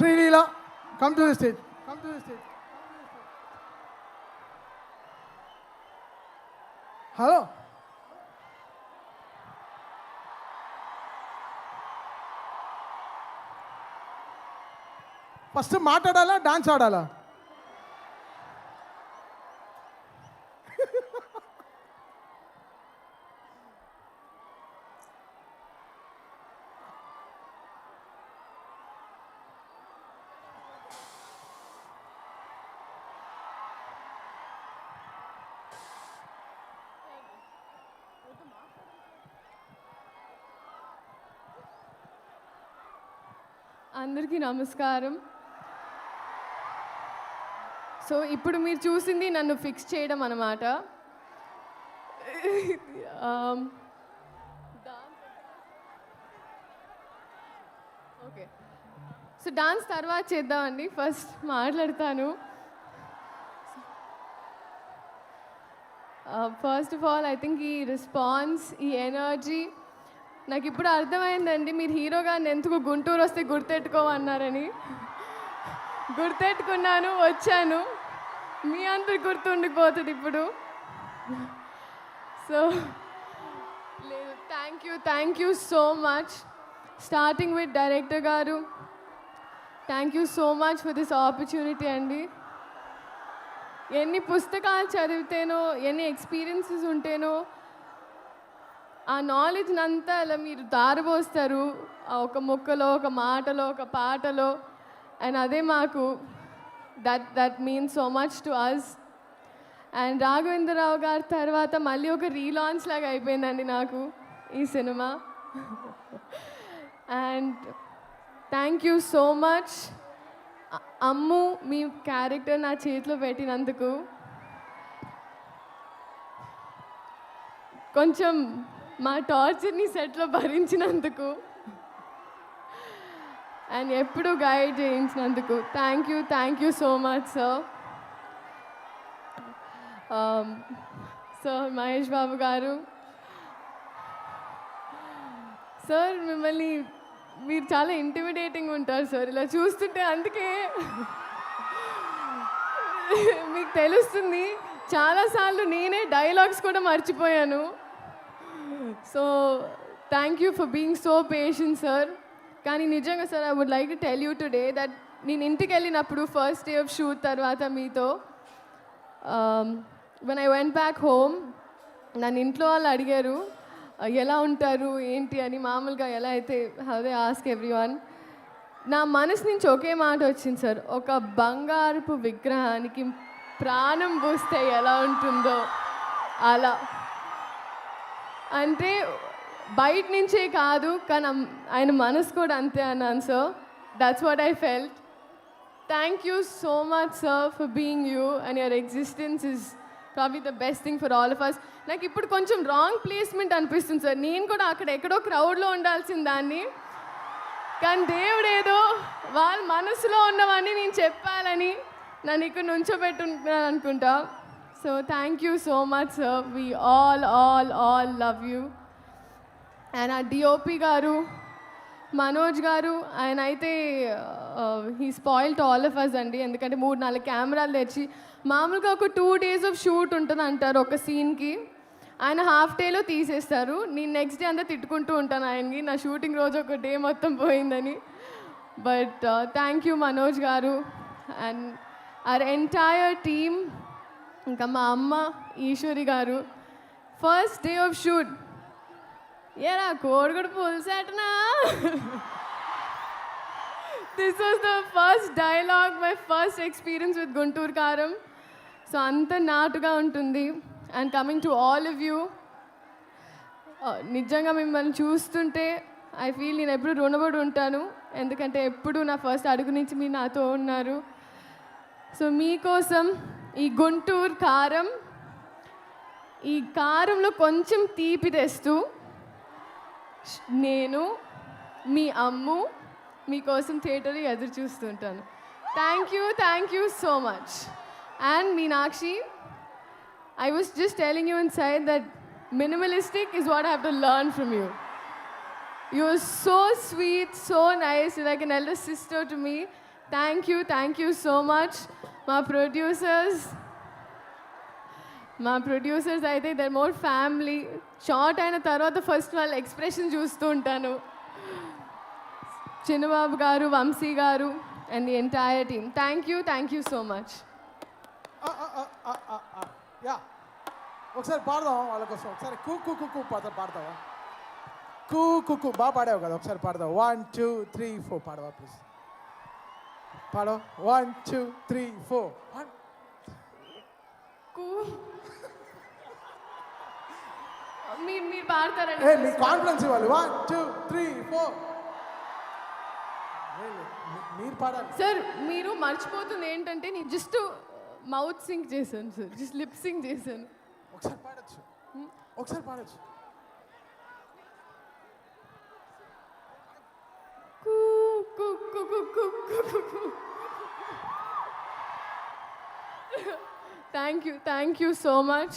Srileela, come to the stage. Come to the stage. Hello. First మాట్లాడాలా dance ఆడాలా? అందరికీ నమస్కారం. So ఇప్పుడు మీరు చూసింది నన్ను ఫిక్స్ చేయడం అన్నమాట. ఓకే, సో డాన్స్ తర్వాత చేద్దామండి. ఫస్ట్ మాట్లాడతాను. First of all I think ఈ రెస్పాన్స్, ఈ ఎనర్జీ నాకు ఇప్పుడు అర్థమైందండి. మీరు హీరో గారిని ఎందుకు గుంటూరు వస్తే గుర్తెట్టుకోమన్నారని. గుర్తెట్టుకున్నాను, వచ్చాను. మీ అందరు గుర్తుండిపోతుంది ఇప్పుడు. సో లేదు, thank you so much. Starting with director గారు, thank you so much for this opportunity అండి. ఎన్ని పుస్తకాలు చదివితేనో, ఎన్ని ఎక్స్పీరియన్సెస్ ఉంటేనో ఆ నాలెడ్జ్ని అంతా అలా మీరు దారబోస్తారు ఒక మొక్కలో, ఒక మాటలో, ఒక పాటలో. అండ్ అదే మాకు that means so much to us. And Raghavendra Rao గారి తర్వాత మళ్ళీ ఒక రీలాంచ్ లాగా అయిపోయిందండి నాకు ఈ cinema. And thank you so much Ammu, me character నా చేతిలో పెట్టినందుకు. కొంచెం మా టార్చర్ని సెట్లో భరించినందుకు అండ్ ఎప్పుడు guide చేయించినందుకు thank you so much sir. Sir Mahesh Babu గారు, సార్ మిమ్మల్ని మీరు చాలా ఇంటిమిడేటింగ్ ఉంటారు సార్. ఇలా చూస్తుంటే అందుకే మీకు తెలుస్తుంది. చాలాసార్లు నేనే డైలాగ్స్ కూడా మర్చిపోయాను. So thank you for being so patient sir. కానీ నిజంగా sir, I would like to tell you today that నేను ఇంటికి వెళ్ళినప్పుడు ఫస్ట్ డే ఆఫ్ షూట్ తర్వాత మీతో when I went back home, నన్ను ఇంట్లో వాళ్ళు అడిగారు ఎలా ఉంటారు ఏంటి అని. మామూలుగా ఎలా అయితే హౌ దే ఆస్క్ ఎవ్రీవన్. నా మనసు నుంచి ఒకే మాట వచ్చింది సార్, ఒక బంగారపు విగ్రహానికి ప్రాణం పోస్తే ఎలా ఉంటుందో అలా. అంటే బయట నుంచే కాదు, కానీ ఆయన మనసు కూడా అంతే అన్నాను sir. That's what I felt. Thank you so much sir for being you and your existence is probably the best thing for all of us. నాకు ఇప్పుడు కొంచెం రాంగ్ ప్లేస్మెంట్ అనిపిస్తుంది సార్. నేను కూడా అక్కడ ఎక్కడో క్రౌడ్లో ఉండాల్సిన దాన్ని, కానీ దేవుడు ఏదో వాళ్ళ మనసులో ఉన్నవన్నీ నేను చెప్పాలని నన్ను ఇక్కడ నుంచోబెట్టుకుంటున్నాను అనుకుంటా. So thank you so much sir. We all love you. And ఆ డిఓపి గారు మనోజ్ గారు, ఆయన అయితే he spoiled all of us అండి. ఎందుకంటే 3-4 కెమెరాలు తెచ్చి, మామూలుగా ఒక 2 days ఆఫ్ షూట్ ఉంటుంది అంటారు ఒక సీన్కి, ఆయన హాఫ్ డేలో తీసేస్తారు. నేను నెక్స్ట్ డే అంతా తిట్టుకుంటూ ఉంటాను ఆయనకి, నా షూటింగ్ రోజు ఒక డే మొత్తం పోయిందని. బట్ థ్యాంక్ యూ మనోజ్ గారు అండ్ అవర్ ఎంటైర్ టీమ్. ఇంకా మా అమ్మ ఈశ్వరి గారు, ఫస్ట్ డే ఆఫ్ షూట్ ఏరా కోడిగుడు పులిసేటనా. This was the first dialogue, my first experience with Guntur Kaaram. So అంత నాటుగా ఉంటుంది. And coming to all of you, నిజంగా మిమ్మల్ని చూస్తుంటే ఐ ఫీల్ నేను ఎప్పుడు రుణపడి ఉంటాను. ఎందుకంటే ఎప్పుడు నా ఫస్ట్ అడుగు నుంచి మీరు నాతో ఉన్నారు. సో మీకోసం ఈ గుంటూరు కారం, ఈ కారంలో కొంచెం తీపి తెస్తూ నేను మీ అమ్ము మీకోసం థియేటర్లో ఎదురు చూస్తుంటాను. Thank you so much. And Meenakshi, I was just telling you inside that minimalistic is what I have to learn from you. You're so sweet, so nice. You're like an elder sister to me. Thank you so much మా producers అయితే there more family. Short అయిన తర్వాత first వాళ్ళ expression చూస్తూ ఉంటాను. చిన్నబాబు గారు, వంశీ గారు and the entire team, thank you so much. Yeah, ఒకసారి పాడదాం వాళ్ళ కోసం. ఒకసారి కూ కూ కూ కూ పాడతావా? కూ కూ కూ బాగా పాడావు కదా, ఒకసారి పాడదాం. 1 2 3 4 పాడవా ప్లీజ్? పాడో. 1 2 3 4. మీరు పాడతారండి. మీ కాన్ఫిడెన్స్ ఇవ్వాలి. 1 2 3 4. మీరు పాడాలి సార్. మీరు మర్చిపోతుంది ఏంటంటే నేను జస్ట్ మౌత్ సింక్ చేశాను సార్, జస్ట్ లిప్ సింక్ చేశాను. ఒకసారి పాడొచ్చు, ఒకసారి పాడొచ్చు. Thank you so much.